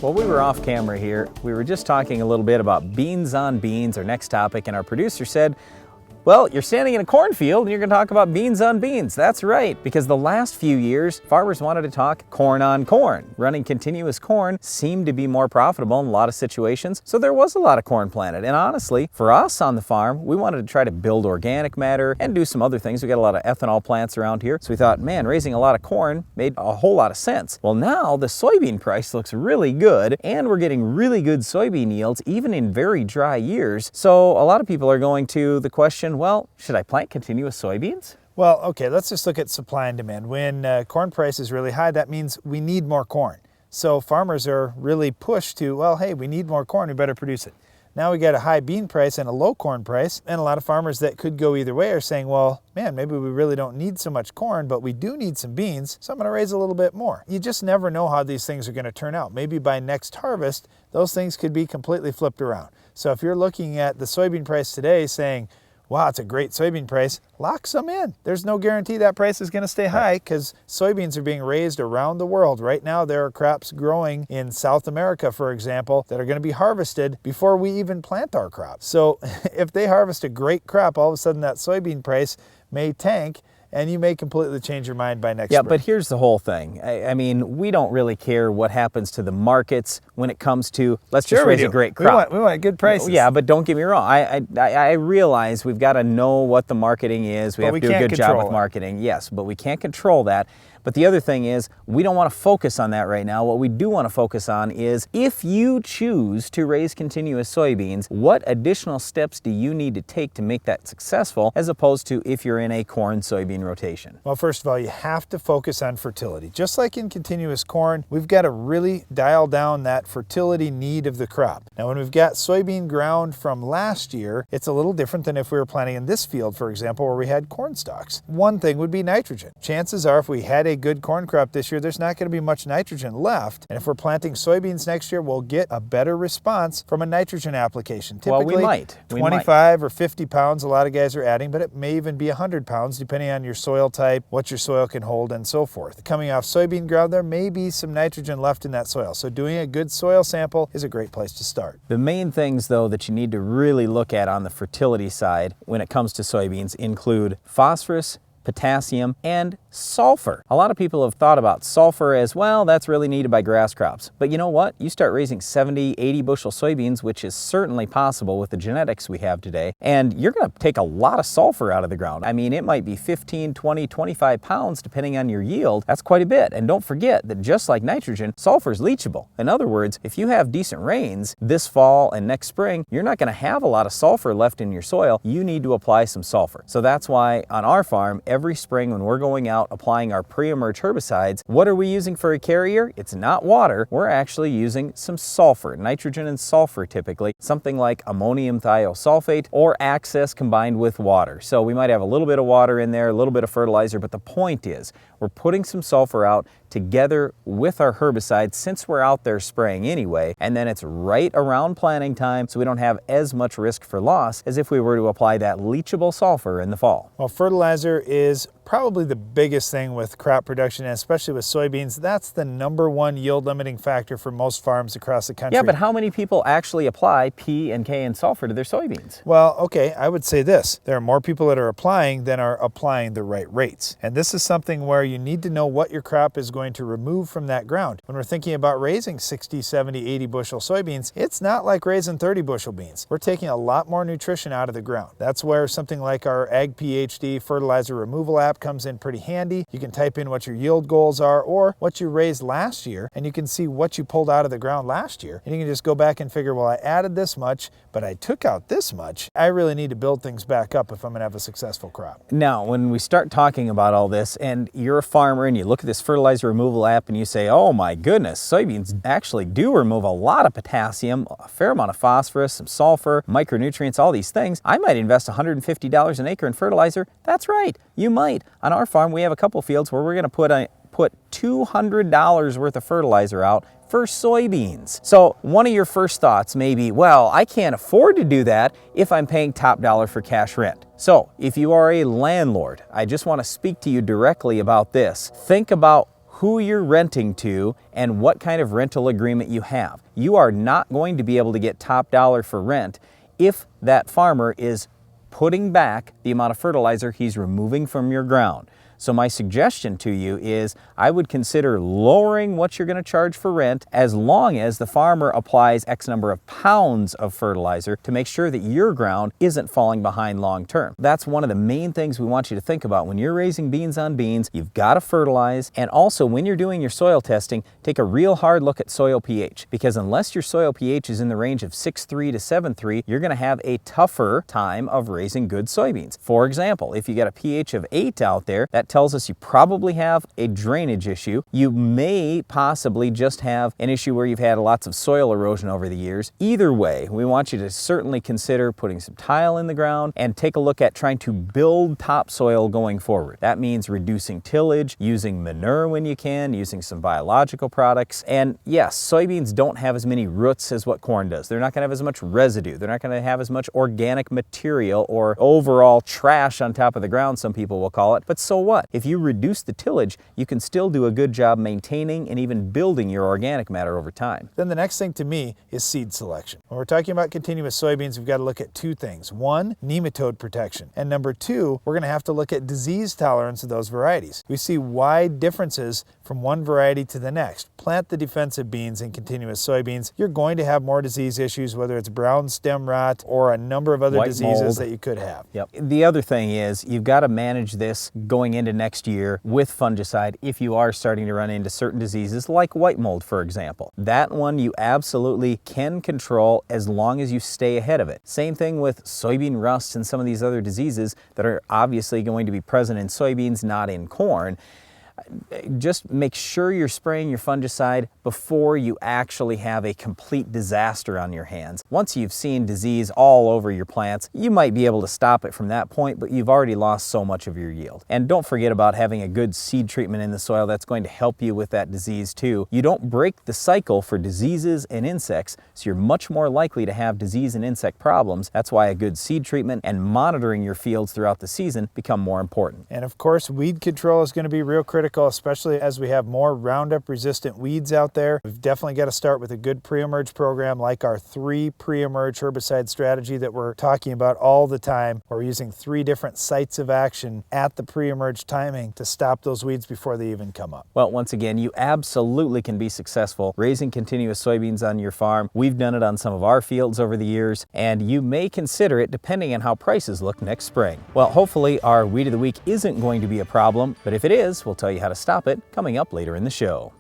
While we were off camera here, we were just talking a little bit about beans on beans, our next topic, and our producer said, well, you're standing in a cornfield and you're going to talk about beans on beans. That's right, because the last few years, farmers wanted to talk corn on corn. Running continuous corn seemed to be more profitable in a lot of situations, so there was a lot of corn planted. And honestly, for us on the farm, we wanted to try to build organic matter and do some other things. We got a lot of ethanol plants around here, so we thought, man, raising a lot of corn made a whole lot of sense. Well, now the soybean price looks really good, and we're getting really good soybean yields, even in very dry years. So a lot of people are going to the question, well, should I plant continuous soybeans? Well, okay, let's just look at supply and demand. When corn price is really high, that means we need more corn. So farmers are really pushed to, well, hey, we need more corn, we better produce it. Now we got a high bean price and a low corn price, and a lot of farmers that could go either way are saying, well, man, maybe we really don't need so much corn, but we do need some beans, so I'm gonna raise a little bit more. You just never know how these things are gonna turn out. Maybe by next harvest, those things could be completely flipped around. So if you're looking at the soybean price today saying, wow, it's a great soybean price, lock some in. There's no guarantee that price is going to stay high because soybeans are being raised around the world. Right now, there are crops growing in South America, for example, that are going to be harvested before we even plant our crops. So if they harvest a great crop, all of a sudden that soybean price may tank, and you may completely change your mind by next spring. Yeah, but here's the whole thing. I mean, we don't really care what happens to the markets when it comes to, let's just raise a great crop. We want good prices. Yeah, but don't get me wrong. I realize we've got to know what the marketing is. We have to do a good job with marketing. Yes, but we can't control that. But the other thing is, we don't want to focus on that right now. What we do want to focus on is, if you choose to raise continuous soybeans, what additional steps do you need to take to make that successful, as opposed to if you're in a corn-soybean rotation? Well, first of all, you have to focus on fertility. Just like in continuous corn, we've got to really dial down that fertility need of the crop. Now, when we've got soybean ground from last year, it's a little different than if we were planting in this field, for example, where we had corn stalks. One thing would be nitrogen. Chances are, if we had a good corn crop this year, there's not going to be much nitrogen left. And if we're planting soybeans next year, we'll get a better response from a nitrogen application. Typically, well, we might. 25 or 50 pounds a lot of guys are adding, but it may even be 100 pounds depending on your soil type, what your soil can hold, and so forth. Coming off soybean ground, there may be some nitrogen left in that soil. So doing a good soil sample is a great place to start. The main things, though, that you need to really look at on the fertility side when it comes to soybeans include phosphorus, potassium, and sulfur. A lot of people have thought about sulfur as, well, that's really needed by grass crops. But you know what? You start raising 70, 80 bushel soybeans, which is certainly possible with the genetics we have today, and you're going to take a lot of sulfur out of the ground. I mean, it might be 15, 20, 25 pounds depending on your yield. That's quite a bit. And don't forget that just like nitrogen, sulfur is leachable. In other words, if you have decent rains this fall and next spring, you're not going to have a lot of sulfur left in your soil. You need to apply some sulfur. So that's why on our farm, every spring when we're going out applying our pre-emerge herbicides, what are we using for a carrier? It's not water. We're actually using some sulfur, nitrogen and sulfur typically, something like ammonium thiosulfate or Access combined with water. So we might have a little bit of water in there, a little bit of fertilizer, but the point is we're putting some sulfur out together with our herbicides since we're out there spraying anyway, and then it's right around planting time, so we don't have as much risk for loss as if we were to apply that leachable sulfur in the fall. Well, fertilizer is probably the biggest thing with crop production, and especially with soybeans. That's the #1 yield limiting factor for most farms across the country. Yeah, but how many people actually apply P and K and sulfur to their soybeans? Well, okay, I would say this. There are more people that are applying than are applying the right rates. And this is something where you need to know what your crop is going to remove from that ground. When we're thinking about raising 60, 70, 80 bushel soybeans, it's not like raising 30 bushel beans. We're taking a lot more nutrition out of the ground. That's where something like our Ag PhD fertilizer removal app comes in pretty handy. You can type in what your yield goals are or what you raised last year, and you can see what you pulled out of the ground last year. And you can just go back and figure, well, I added this much, but I took out this much. I really need to build things back up if I'm going to have a successful crop. Now, when we start talking about all this, and you're a farmer and you look at this fertilizer removal app and you say, oh my goodness, soybeans actually do remove a lot of potassium, a fair amount of phosphorus, some sulfur, micronutrients, all these things. I might invest $150 an acre in fertilizer. That's right, you might. On our farm, we have a couple fields where we're going to put $200 worth of fertilizer out for soybeans. So one of your first thoughts may be, well, I can't afford to do that if I'm paying top dollar for cash rent. So if you are a landlord, I just want to speak to you directly about this. Think about who you're renting to and what kind of rental agreement you have. You are not going to be able to get top dollar for rent if that farmer is putting back the amount of fertilizer he's removing from your ground. So my suggestion to you is I would consider lowering what you're going to charge for rent as long as the farmer applies X number of pounds of fertilizer to make sure that your ground isn't falling behind long term. That's one of the main things we want you to think about. When you're raising beans on beans, you've got to fertilize. And also when you're doing your soil testing, take a real hard look at soil pH, because unless your soil pH is in the range of 6.3 to 7.3, you're going to have a tougher time of raising good soybeans. For example, if you get a pH of 8 out there, that tells us you probably have a drainage issue. You may possibly just have an issue where you've had lots of soil erosion over the years. Either way, we want you to certainly consider putting some tile in the ground and take a look at trying to build topsoil going forward. That means reducing tillage, using manure when you can, using some biological products. And yes, soybeans don't have as many roots as what corn does. They're not going to have as much residue. They're not going to have as much organic material or overall trash on top of the ground, some people will call it. But so what? If you reduce the tillage, you can still do a good job maintaining and even building your organic matter over time. Then the next thing to me is seed selection. When we're talking about continuous soybeans, we've got to look at two things. One, nematode protection. And number two, we're going to have to look at disease tolerance of those varieties. We see wide differences from one variety to the next. Plant the defensive beans in continuous soybeans. You're going to have more disease issues, whether it's brown stem rot or a number of other diseases that you could have. Yep. The other thing is you've got to manage this going into next year with fungicide if you are starting to run into certain diseases like white mold, for example. That one you absolutely can control as long as you stay ahead of it. Same thing with soybean rust and some of these other diseases that are obviously going to be present in soybeans, not in corn. Just make sure you're spraying your fungicide before you actually have a complete disaster on your hands. Once you've seen disease all over your plants, you might be able to stop it from that point, but you've already lost so much of your yield. And don't forget about having a good seed treatment in the soil. That's going to help you with that disease too. You don't break the cycle for diseases and insects, so you're much more likely to have disease and insect problems. That's why a good seed treatment and monitoring your fields throughout the season become more important. And of course, weed control is going to be real critical, especially as we have more Roundup resistant weeds out there. We've definitely got to start with a good pre-emerge program like our 3 pre-emerge herbicide strategy that we're talking about all the time. We're using 3 different sites of action at the pre-emerge timing to stop those weeds before they even come up. Well, once again, you absolutely can be successful raising continuous soybeans on your farm. We've done it on some of our fields over the years, and you may consider it depending on how prices look next spring. Well, hopefully our Weed of the Week isn't going to be a problem, but if it is, we'll tell you how to stop it coming up later in the show.